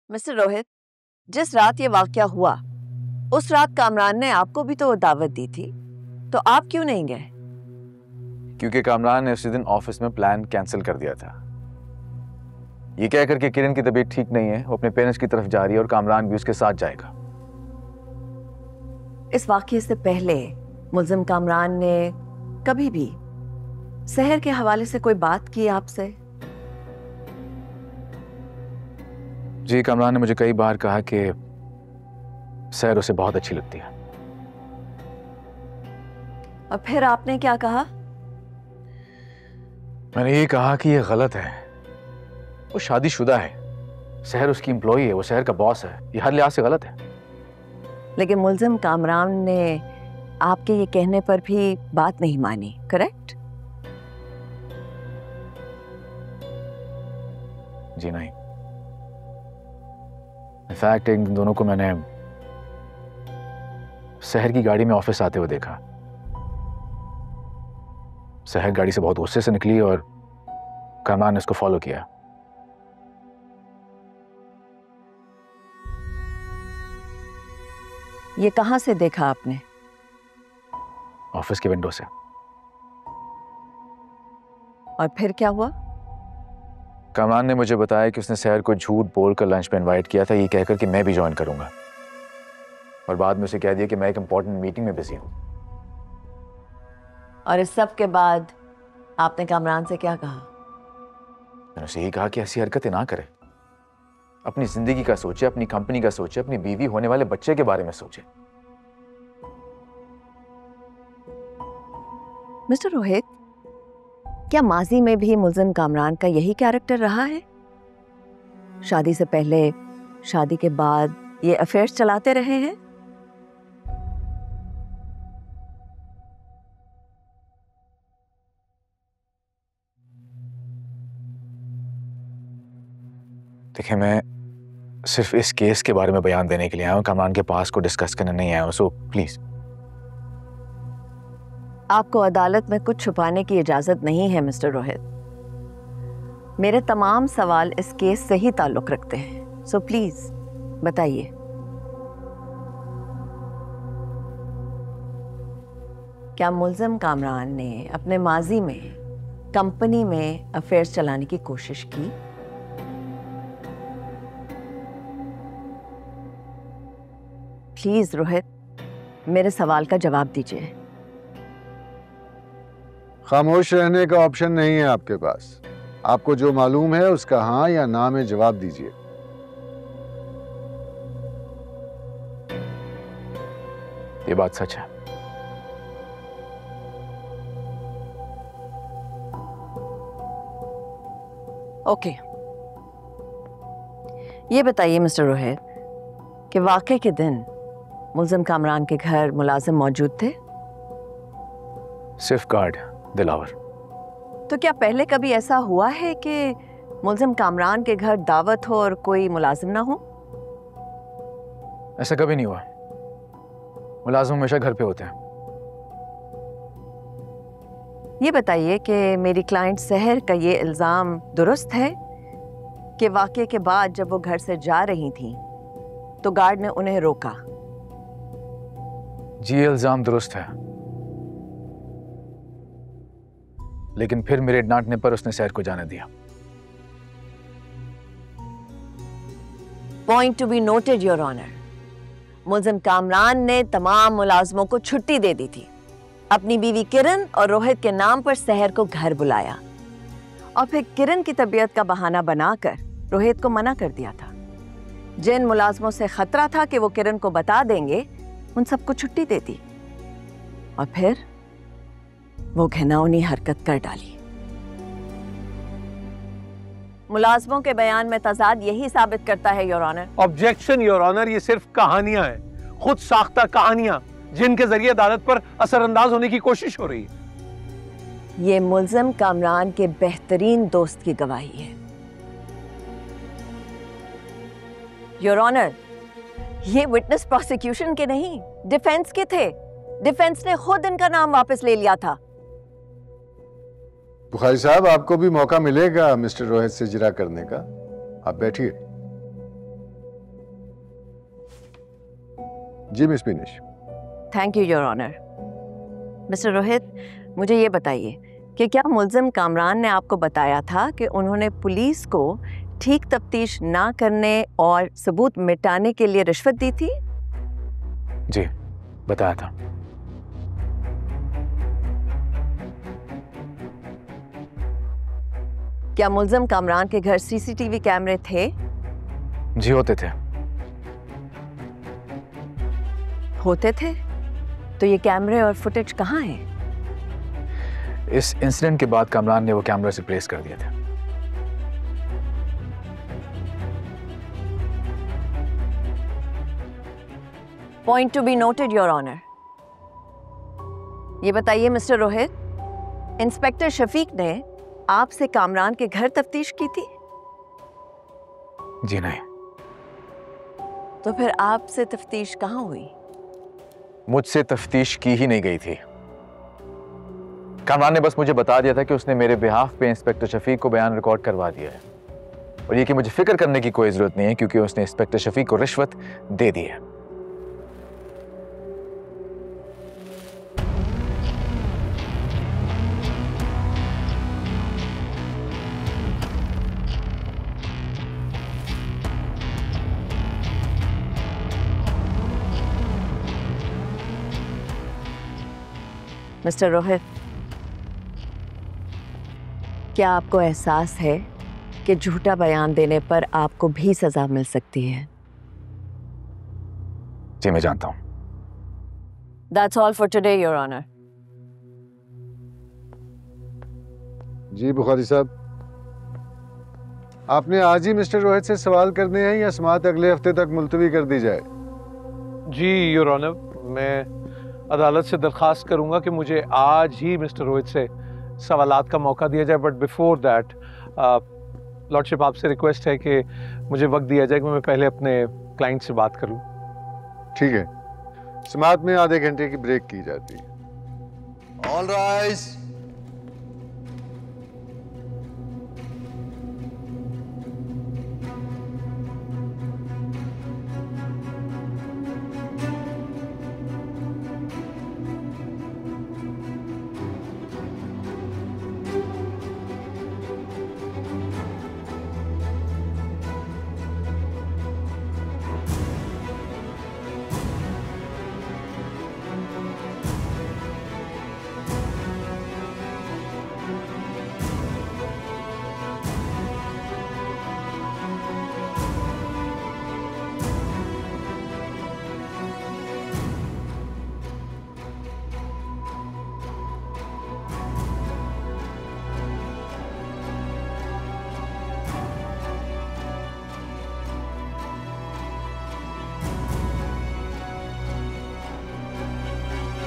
Mister Rohit, जिस रात ये वाकया हुआ उस रात कामरान ने आपको भी तो दावत दी थी, तो आप क्यों नहीं गए? क्योंकि कामरान ने उसी दिन ऑफिस में प्लान कैंसिल कर दिया था। ये कहकर कि किरण की तबीयत ठीक नहीं है, वो अपने पेरेंट्स की तरफ जा रही है और कामरान भी उसके साथ जाएगा। इस वाकये से पहले मुल्जिम कामरान ने कभी भी शहर के हवाले से कोई बात की आपसे? जी, कामरान ने मुझे कई बार कहा कि शहर उसे बहुत अच्छी लगती है। और फिर आपने क्या कहा? मैंने ये कहा कि ये गलत है। वो शादीशुदा है, शहर उसकी एम्प्लॉई है, वो शहर का बॉस है, ये हर लिहाज से गलत है। लेकिन मुल्जिम कामरान ने आपके ये कहने पर भी बात नहीं मानी, करेक्ट? जी नहीं। इनफैक्ट इन दोनों को मैंने शहर की गाड़ी में ऑफिस आते हुए देखा। शहर गाड़ी से बहुत गुस्से से निकली और कामरान ने उसको फॉलो किया। ये कहां से देखा आपने? ऑफिस के विंडो से। और फिर क्या हुआ? कामरान ने मुझे बताया कि उसने शहर को झूठ बोलकर लंच पे इनवाइट किया था, ये कहकर कि मैं भी ज्वाइन करूंगा, और बाद में उसे कह दिया कि मैं एक इंपॉर्टेंट मीटिंग में बिजी हूं। और इस सब के बाद आपने कामरान से क्या कहा? मैंने उसे यही कहा कि ऐसी हरकतें ना करे, अपनी जिंदगी का सोचे, अपनी कंपनी का सोचे, अपनी बीवी होने वाले बच्चे के बारे में सोचे। मिस्टर रोहित, क्या माजी में भी मुल्जिम कामरान का यही कैरेक्टर रहा है? शादी से पहले, शादी के बाद ये अफेयर्स चलाते रहे हैं? देखिए, मैं सिर्फ इस केस के बारे में बयान देने के लिए आया हूं, कामरान के पास को डिस्कस करने नहीं आया हूं, सो प्लीज। आपको अदालत में कुछ छुपाने की इजाजत नहीं है मिस्टर रोहित। मेरे तमाम सवाल इस केस से ही ताल्लुक रखते हैं, सो प्लीज बताइए। क्या मुल्जिम कामरान ने अपने माजी में कंपनी में अफेयर्स चलाने की कोशिश की? प्लीज रोहित, मेरे सवाल का जवाब दीजिए। खामोश रहने का ऑप्शन नहीं है आपके पास। आपको जो मालूम है उसका हाँ या ना में जवाब दीजिए। ये बात सच है। ओके, ये बताइए मिस्टर रोहित कि वाकये के दिन मुल्जिम कामरान के घर मुलाजिम मौजूद थे? सिर्फ गार्ड दिलावर। तो क्या पहले कभी ऐसा हुआ है कि मुल्जिम कामरान के घर दावत हो और कोई मुलाजिम ना हो? ऐसा कभी नहीं हुआ, मुलाजिम हमेशा घर पे होते हैं। ये बताइए कि मेरी क्लाइंट सहर का ये इल्जाम दुरुस्त है कि वाकये के बाद जब वो घर से जा रही थी तो गार्ड ने उन्हें रोका? जी, ये इल्जाम दुरुस्त है, लेकिन फिर मेरे डांटने पर उसने सहर को जाने दिया। Point to be noted your honour, मुल्जिम कामरान ने तमाम मुलाजमों को छुट्टी दे दी थी, अपनी बीवी किरण और रोहित के नाम पर सहर को घर बुलाया, और फिर किरण की तबीयत का बहाना बनाकर रोहित को मना कर दिया था। जिन मुलाजमों से खतरा था कि वो किरण को बता देंगे, उन सबको छुट्टी दे दी, और फिर वो घिनौनी हरकत कर डाली। मुलाजमों के बयान में तजाद यही साबित करता है your honour. Objection your honour, ये सिर्फ कहानियां हैं, खुद साख्ता कहानियां जिनके जरिए अदालत पर असरअंदाज होने की कोशिश हो रही है। ये मुल्जिम कामरान के बेहतरीन दोस्त की गवाही है योर ऑनर। ये विटनेस प्रोसिक्यूशन के नहीं, डिफेंस के थे। डिफेंस ने खुद इनका नाम वापस ले लिया था। बुखारी साहब, आपको भी मौका मिलेगा मिस्टर रोहित से जिरा करने का। आप बैठिए। जी miss Binish. Thank you your honour. Mister Rohit, मुझे ये बताइए कि क्या मुल्जिम कामरान ने आपको बताया था कि उन्होंने पुलिस को ठीक तफ्तीश ना करने और सबूत मिटाने के लिए रिश्वत दी थी? जी, बताया था। क्या मुल्जिम कामरान के घर सीसीटीवी कैमरे थे? जी होते थे। होते थे? तो ये कैमरे और फुटेज कहाँ हैं? इस इंसिडेंट के बाद कामरान ने वो कैमरा रिप्लेस कर दिया था। Point to be noted your honour. ये बताइए मिस्टर रोहित, इंस्पेक्टर शफीक ने आपसे कामरान के घर तफ्तीश की थी? जी नहीं। तो फिर आपसे तफ्तीश कहाँ हुई? मुझसे तफ्तीश की ही नहीं गई थी। कामरान ने बस मुझे बता दिया था कि उसने मेरे बिहाफ पे इंस्पेक्टर शफीक को बयान रिकॉर्ड करवा दिया है, और ये कि मुझे फिक्र करने की कोई जरूरत नहीं है क्योंकि उसने इंस्पेक्टर शफीक को रिश्वत दे दी है। मिस्टर रोहित, क्या आपको एहसास है कि झूठा बयान देने पर आपको भी सजा मिल सकती है? जी मैं जानता हूं। That's all for today, Your Honor. जी बुखारी साहब, आपने आज ही मिस्टर रोहित से सवाल करने हैं या समाअत अगले हफ्ते तक मुलतवी कर दी जाए? जी योर ऑनर, मैं अदालत से दरख्वास्त करूंगा कि मुझे आज ही मिस्टर रोहित से सवालात का मौका दिया जाए, बट बिफोर दैट लॉर्डशिप आपसे रिक्वेस्ट है कि मुझे वक्त दिया जाए कि मैं पहले अपने क्लाइंट से बात करूं। ठीक है, समाअत में आधे घंटे की ब्रेक की जाती है। All rise.